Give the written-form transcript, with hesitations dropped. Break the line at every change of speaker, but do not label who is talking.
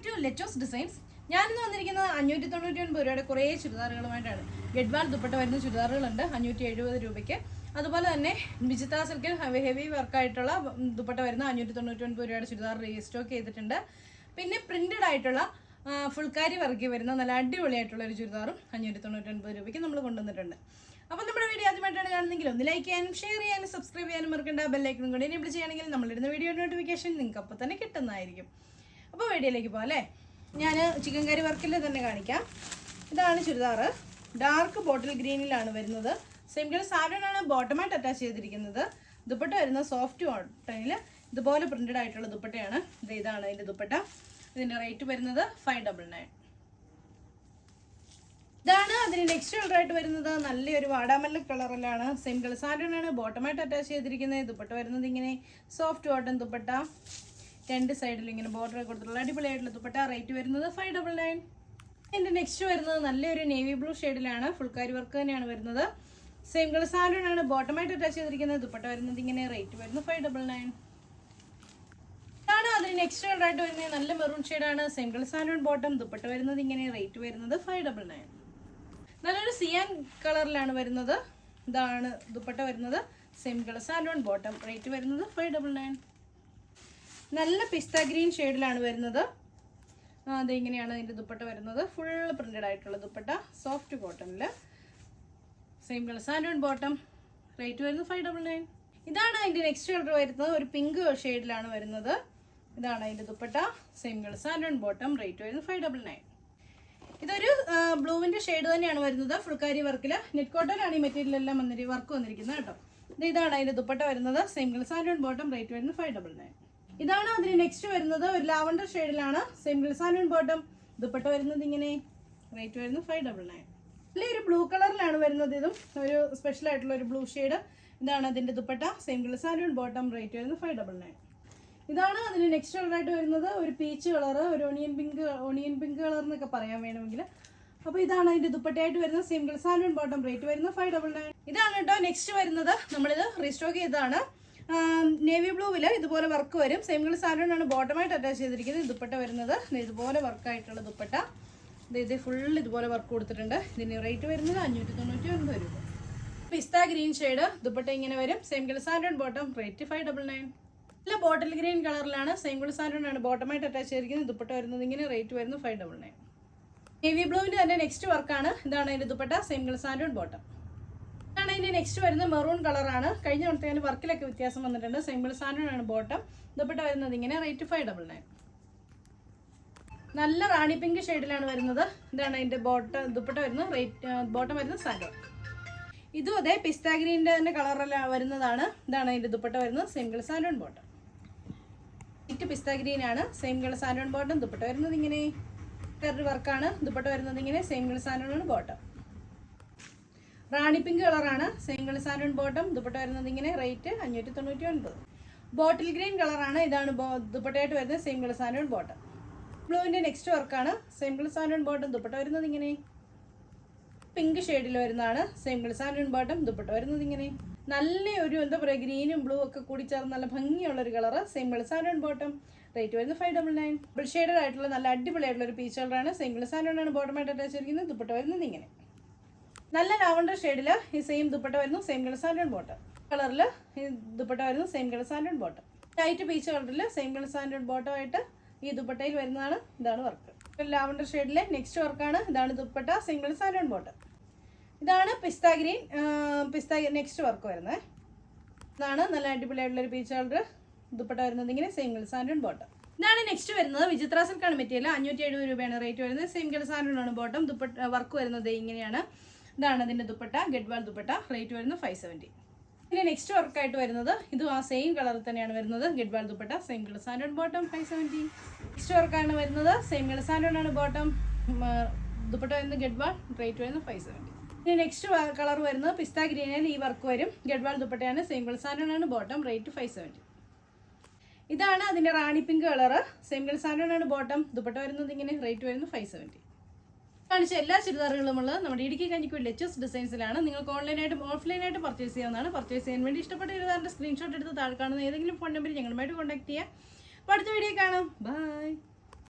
To ലെറ്റോസ് designs. ഞാനിന്ന് വന്നിരിക്കുന്നത് 599 രൂപയുടെ കുറേ ചുരിദാറുകളുമായിട്ടാണ്. ഗഡ്വാൾ ദുപ്പട്ട വരുന്ന ചുരിദാറുകളുണ്ട് 570 രൂപയ്ക്ക്. അതുപോലെ തന്നെ വിചിത്ര സിൽക്കിൽ ഹെവി വർക്കായിട്ടുള്ള ദുപ്പട്ട വരുന്ന 599 രൂപയുടെ ചുരിദാർ റീസ്റ്റോക്ക് ചെയ്തിട്ടുണ്ട്. പിന്നെ പ്രിന്റഡ് ആയിട്ടുള്ള ഫുൾക്കാരി വർക്ക് വരുന്ന നല്ല അടിപൊളിയായിട്ടുള്ള ഒരു ചുരിദാറും 599 രൂപയ്ക്ക് നമ്മൾ കൊണ്ടുവന്നിട്ടുണ്ട്. അപ്പോൾ നമ്മുടെ വീഡിയോ ആദ്യമായിട്ടാണ് കാണുന്നെങ്കിൽ ഒന്ന് ലൈക്ക് ചെയ്യാനും ഷെയർ ചെയ്യാനും സബ്സ്ക്രൈബ് ചെയ്യാനും മറക്കണ്ട. ബെല്ലൈക്കണും കൂടി എനേബിൾ ചെയ്യുകയാണെങ്കിൽ നമ്മളിടുന്ന വീഡിയോ നോട്ടിഫിക്കേഷൻ നിങ്ങൾക്ക് അപ്പോൾ തന്നെ കിട്ടുന്നതായിരിക്കും. അപ്പോൾ വീഡിയോയിലേക്ക് പോകാം അല്ലേ. ഞാൻ ചിക്കൻ കറി വർക്കിൽ തന്നെ കാണിക്കാം. ഇതാണ് ചുരിദാർ. ഡാർക്ക് ബോട്ടിൽ ഗ്രീനിലാണ് വരുന്നത്. സെയിം കളർ സാരിയാണ് ബോട്ടമായിട്ട് അറ്റാച്ച് ചെയ്തിരിക്കുന്നത്. ദുപ്പട്ട വരുന്ന സോഫ്റ്റ് കോട്ടണിൽ ഇതുപോലെ പ്രിന്റഡ് ആയിട്ടുള്ള ദുപ്പട്ടയാണ്. ഇതാണ് അതിൻ്റെ ദുപ്പട്ട. ഇതിൻ്റെ റേറ്റ് വരുന്നത് 599. ഇതാണ് അതിന് നെക്സ്റ്റ് കളറായിട്ട് വരുന്നത്. നല്ലൊരു വാടാമല്ല കളറിലാണ്. സെയിം കളർ സാരിയാണ് ബോട്ടമായിട്ട് അറ്റാച്ച് ചെയ്തിരിക്കുന്നത്. ദുപ്പട്ട വരുന്നത് ഇങ്ങനെ സോഫ്റ്റ് കോട്ടൺ ദുപ്പട്ട. രണ്ട് സൈഡിൽ ഇങ്ങനെ ബോർഡർ കൊടുത്തിട്ടുള്ള അടിപൊളിയായിട്ടുള്ള ദുപ്പട്ട. റേറ്റ് വരുന്നത് 599. ഇതിൻ്റെ നെക്സ്റ്റ് വരുന്നത് നല്ലൊരു നേവി ബ്ലൂ ഷെയ്ഡിലാണ്. ഫുൾക്കാരി വർക്ക് തന്നെയാണ് വരുന്നത്. സെയിം കളർ സാരിയാണ് ബോട്ടമായിട്ട് അറ്റാച്ച് ചെയ്തിരിക്കുന്നത്. ദുപ്പട്ട വരുന്നത് ഇങ്ങനെ. റേറ്റ് വരുന്നത് 599. ഇതാണ് അതിന് നെക്സ്റ്റ് കളറായിട്ട് വരുന്നത്. നല്ല മെറൂൺ ഷെയ്ഡാണ്. സെയിം കളർ സാരിയാണ് ബോട്ടം. ദുപ്പട്ട വരുന്നത് ഇങ്ങനെ. റേറ്റ് വരുന്നത് 599. നല്ലൊരു സിയാൻ കളറിലാണ് വരുന്നത്. ഇതാണ് ദുപ്പട്ട വരുന്നത്. Same colour salon bottom. Rate വരുന്നത് 599. നല്ല പിസ്ത ഗ്രീൻ ഷെയ്ഡിലാണ് വരുന്നത്. അതിങ്ങനെയാണ് ഇതിൻ്റെ ദുപ്പട്ട വരുന്നത്. ഫുൾ പ്രിന്റഡ് ആയിട്ടുള്ള ദുപ്പട്ട സോഫ്റ്റ് കോട്ടണിൽ. Same colour salon bottom. Rate വരുന്നത് 599. ഇതാണ് അതിൻ്റെ നെക്സ്റ്റ് കളർ വരുന്നത്. ഒരു പിങ്ക് ഷെയ്ഡിലാണ് വരുന്നത്. ഇതാണ് അതിൻ്റെ dupatta. Same colour salon bottom. Rate വരുന്നത് 599. ഇതൊരു ബ്ലൂവിൻ്റെ ഷെയ്ഡ് തന്നെയാണ് വരുന്നത്. ഫുൾക്കാരി വർക്കിൽ നെറ്റ് കോട്ടനാണ് ഈ മെറ്റീരിയൽ എല്ലാം വർക്ക് വന്നിരിക്കുന്നത് കേട്ടോ. ഇതാണ് അതിൻ്റെ ദുപ്പട്ട വരുന്നത്. Same colour salon bottom. Rate വരുന്നത് 599. ഇതാണ് അതിന് നെക്സ്റ്റ് വരുന്നത്. ഒരു ലാവണ്ടർ ഷെയ്ഡിലാണ്. Same colour salon bottom. Dupatta വരുന്നത് ഇങ്ങനെ. റേറ്റ് വരുന്നത് 599. ഒരു ബ്ലൂ കളറിലാണ് വരുന്നത്. ഇതും ഒരു സ്പെഷ്യൽ ആയിട്ടുള്ള ഒരു ബ്ലൂ ഷെയ്ഡ്. ഇതാണ് അതിൻ്റെ dupatta. Same colour salon bottom. Rate വരുന്നത് 599. ഇതാണ് അതിന് നെക്സ്റ്റ് കളറായിട്ട് വരുന്നത്. ഒരു പീച്ച് കളർ, ഒരു ഓണിയൻ പിങ്ക് കളർ എന്നൊക്കെ പറയാൻ വേണമെങ്കിൽ. അപ്പോൾ ഇതാണ് അതിൻ്റെ ദുപ്പട്ടയായിട്ട് വരുന്നത്. Same colour salon bottom. Rate വരുന്നത് 599. ഇതാണ് കേട്ടോ നെക്സ്റ്റ് വരുന്നത്. നമ്മളിത് റീസ്റ്റോക്ക് ചെയ്തതാണ്. നേവി ബ്ലൂവിൽ ഇതുപോലെ വർക്ക് വരും. സെയിം കളർ സാലോണാണ് ബോട്ടമായിട്ട് അറ്റാച്ച് ചെയ്തിരിക്കുന്നത്. ദുപ്പട്ട വരുന്നത് ഇതുപോലെ വർക്കായിട്ടുള്ള ദുപ്പട്ട. ഇത് ഫുൾ ഇതുപോലെ വർക്ക് കൊടുത്തിട്ടുണ്ട്. ഇതിന് റേറ്റ് വരുന്നത് 599 രൂപ. പിസ്ത ഗ്രീൻ ഷെയ്ഡ് ദുപ്പട്ട ഇങ്ങനെ വരും. Same colour salon bottom. Rate 599. നല്ല ബോട്ടിൽ ഗ്രീൻ കളറിലാണ്. സെയിം കളർ സാലോണാണ് ബോട്ടമായിട്ട് അറ്റാച്ച് ചെയ്തിരിക്കുന്നത്. ദുപ്പട്ട വരുന്നത് ഇങ്ങനെ. റേറ്റ് വരുന്നത് 599. നേവി ബ്ലൂവിൻ്റെ തന്നെ നെക്സ്റ്റ് വർക്കാണ്. ഇതാണ് അതിൻ്റെ dupatta. Same colour salon bottom. ഇതാണ് അതിൻ്റെ നെക്സ്റ്റ് വരുന്നത്. മെറൂൺ കളറാണ്. കഴിഞ്ഞ കൊടുത്തതിന് വർക്കിലൊക്കെ വ്യത്യാസം വന്നിട്ടുണ്ട്. സെയിം കളർ സാലോണാണ് ബോട്ടം. ദുപ്പട്ട വരുന്നത് ഇങ്ങനെ. റേറ്റ് 599. നല്ല റാണി പിങ്ക് ഷെയ്ഡിലാണ് വരുന്നത്. ഇതാണ് അതിൻ്റെ ദുപ്പട്ട വരുന്നത്. ബോട്ടം വരുന്നത് സാലോൺ. ഇതും അതെ പിസ്ത ഗ്രീൻ്റെ തന്നെ കളറെല്ലാം വരുന്നതാണ്. ഇതാണ് അതിൻ്റെ ദുപ്പട്ട വരുന്നത്. Same colour salon bottom. It pista green ആണ്. Same colour salon bottom. Dupatta വരുന്നത് ഇങ്ങനെ. കറി വർക്കാണ്. ദുപ്പട്ട വരുന്നത് ഇങ്ങനെ. സെയിം കളർ സാലോണാണ് ബോട്ടം. റാണി പിങ്ക് കളറാണ്. Same colour salon bottom. Dupatta വരുന്നത് ഇങ്ങനെ. റേറ്റ് 599. ബോട്ടിൽ ഗ്രീൻ കളറാണ്. ഇതാണ് ദുപ്പട്ടയായിട്ട് വരുന്നത്. Same colour salon bottom. ബ്ലൂവിൻ്റെ നെക്സ്റ്റ് വർക്കാണ്. Same colour salon bottom. Dupatta വരുന്നത് ഇങ്ങനെ. പിങ്ക് ഷെയ്ഡിൽ വരുന്നതാണ്. Same colour salon bottom. Dupatta വരുന്നത് ഇങ്ങനെ. നല്ല ഒരു എന്താ പറയുക ഗ്രീനും ബ്ലൂ ഒക്കെ കൂടി ചേർന്ന് നല്ല ഭംഗിയുള്ളൊരു colour. Same colour salon bottom. Rate വരുന്നത് 599. ഡബിൾ ഷെയ്ഡഡ് ആയിട്ടുള്ള നല്ല അടിപൊളിയായിട്ടുള്ള ഒരു പീച്ച് കളറാണ്. സെയിം കളർ സാലോണാണ് ബോട്ടമായിട്ട് അറ്റാച്ച് ചെയ്തിരിക്കുന്നത്. ദുപ്പട്ട വരുന്നത് ഇങ്ങനെ. നല്ല ലാവണ്ടർ ഷെയ്ഡിൽ ഈ സെയിം ദുപ്പട്ട വരുന്നു. Same colour salon bottom. കളറിൽ ഈ ദുപ്പട്ട വരുന്നു. Same colour salon bottom. Light peach കളറിൽ സെയിം കളർ സാലോൺ ബോട്ടം ആയിട്ട് ഈ ദുപ്പട്ടയിൽ വരുന്നതാണ്. ഇതാണ് വർക്ക്. ലാവണ്ടർ ഷെയ്ഡിലെ നെക്സ്റ്റ് വർക്കാണ്. ഇതാണ് dupatta. Same colour salon bottom. ഇതാണ് പിസ്ത ഗ്രീൻ നെക്സ്റ്റ് വർക്ക് വരുന്നത്. ഇതാണ് നല്ല അടിപൊളിയായിട്ടുള്ളൊരു പീച്ച് കളർ. ദുപ്പട്ട വരുന്നത് ഇങ്ങനെ. Same colour salon bottom. ഇതാണ് നെക്സ്റ്റ് വരുന്നത്. വിചിത്ര സിൽക്കാണ് മെറ്റീരിയൽ. 570 രൂപയാണ് റേറ്റ് വരുന്നത്. സെയിം കളർ സാലോണാണ് ബോട്ടം. ദുപ്പട്ട വർക്ക് വരുന്നത് ഇങ്ങനെയാണ്. ഇതാണ് അതിൻ്റെ ദുപ്പട്ട. ഗഡ്വാൾ ദുപ്പട്ട. റേറ്റ് വരുന്നത് 570. പിന്നെ നെക്സ്റ്റ് വർക്കായിട്ട് വരുന്നത് ഇതും ആ സെയിം കളറിൽ തന്നെയാണ് വരുന്നത്. Gadwal dupatta. Same colour salon bottom. 570. Next വർക്കാണ് വരുന്നത്. സെയിം കളർ സാലോണാണ് ബോട്ടം. ദുപ്പട്ട വരുന്നത് ഗഡ്വാൾ. റേറ്റ് വരുന്നത് 570. പിന്നെ നെക്സ്റ്റ് കളർ വരുന്നത് പിസ്ത ഗ്രീനിൽ ഈ വർക്ക് വരും. ഗഡ്വാൾ ദുപ്പട്ടയാണ്. സെയിം കളർ സാലോണാണ് ബോട്ടം. റേറ്റ് 570. ഇതാണ് അതിൻ്റെ rani pink colour. Same colour സാലോണാണ് ബോട്ടം. ദുപ്പട്ട വരുന്നത് ഇങ്ങനെ. റേറ്റ് വരുന്നത് 570. കാണിച്ച എല്ലാ ചുരിദാറുകളും ഉള്ളത് നമ്മുടെ ഇടുക്കി കഞ്ഞിക്കുഴി ലെറ്റോസ് ഡിസൈൻസിലാണ്. നിങ്ങൾക്ക് ഓൺലൈനായിട്ടും ഓഫ്ലൈനായിട്ട് പർച്ചേസ് ചെയ്യാവുന്നതാണ്. പർച്ചേസ് ചെയ്യാൻ വേണ്ടി ഇഷ്ടപ്പെട്ട ചുരിദാറിൻ്റെ സ്ക്രീൻഷോട്ട് എടുത്ത് താഴെ കാണുന്ന ഏതെങ്കിലും ഫോൺ നമ്പറിൽ ഞങ്ങളുമായിട്ട് കോൺടാക്ട് ചെയ്യാം. അപ്പോൾ അടുത്ത വീഡിയോ കാണാം. ബൈ.